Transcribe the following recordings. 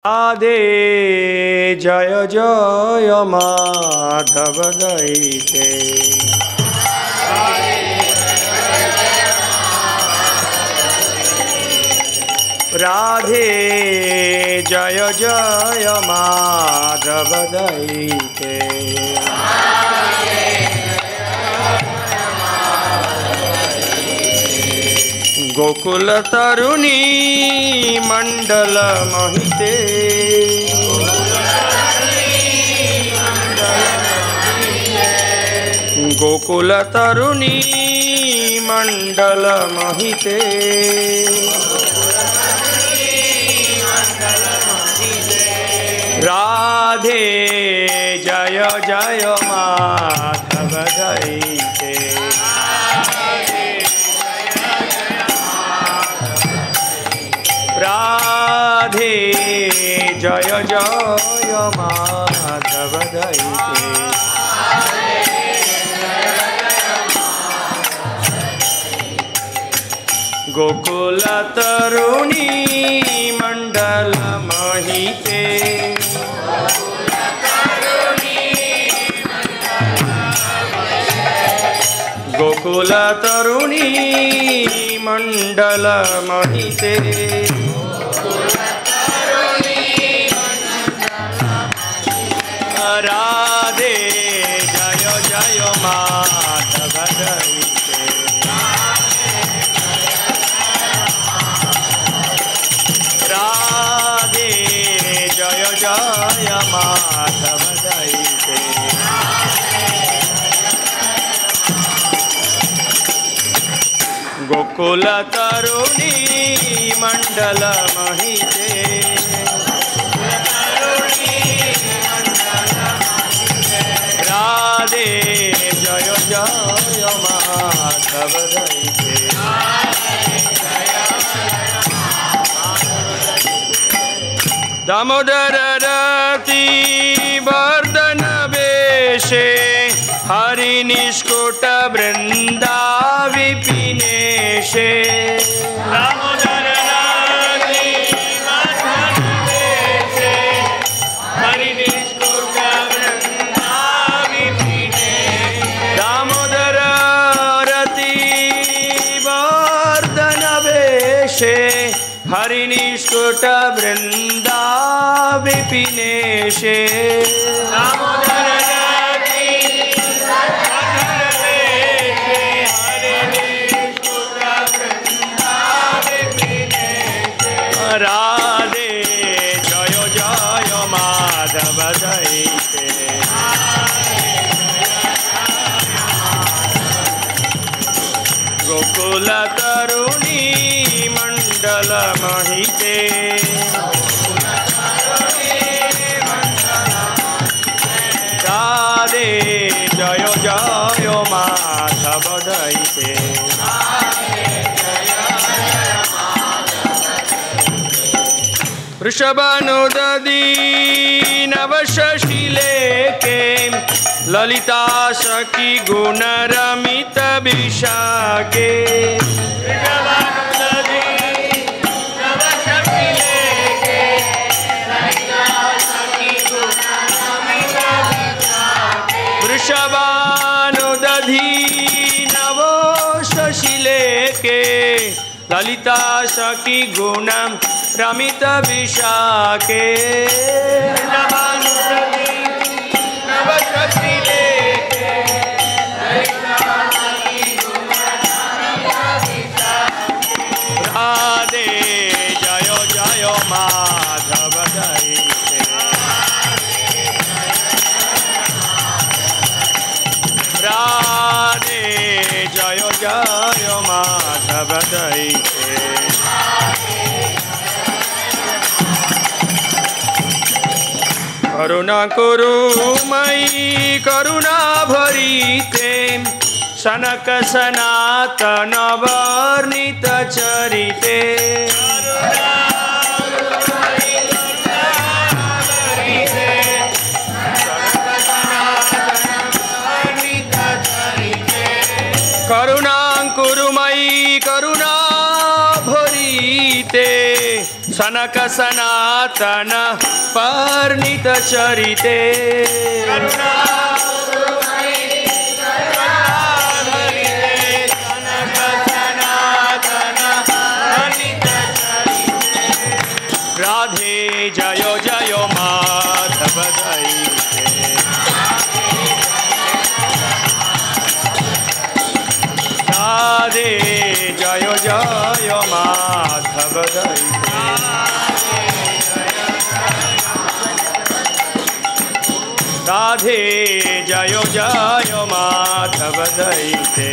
राधे जय जय माधव दैते। राधे जय जय माधव दैते। गोकुल तरुणी मंडल मोहिते। गोकुल तरुणी मंडल मोहिते। राधे जय जय माधव दैते। राधे जय जय माधव दैते। गोकुल तरुणी मंडल मोहिते। गोकुल तरुणी मंडल मोहिते। राधे जय जय माधव दैते। राधे जय जय माधव दैते। गोकुल तरुणी मंडल मोहिते। राधे जय जय माधव दैते। दामोदर रति वर्धन वेशे। हरि निष्कुट वृंदा विपिनेशे। दामोदर रति वर्धन वेशे। हरि निष्कुट वृंदा विपिनेशे। दामोदर रति वर्धन वेशे। हरि निष्कुट वृंदा विपिनेशे। दामोदर रति वर्धन वेशे। हरि निष्कुट वृंदा विपिनेशे। राधे जय जय माधव दैते। गोकुल तरुणी मंडल मोहिते। राधे जय जय माधव दैते। वृषभानुदधी नव शशिलेके। ललिता सखी गुण रमित विशाखे। वृषभानुदधी नव शशिलेके। ललिता सखी गुण रमित विशाखे। राधे जय जय माधव दैते। राधे जय जय माधव दैते। करुणा कुरु मयि करुणा भरिते। सनक सनातन वर्णित चरिते। करुणा कुरु मयि करुणा भरिते। सनक सनातन परिणीत चरिते राधे जय जय माधव दैते राधे जय जय माधव दैते राधे जय जय माधव दैते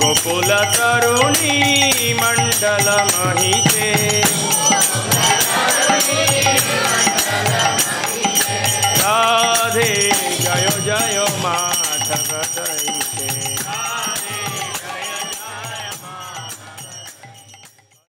गोकुल तरुणी मंडल महिते राधे जय जय माधव दैते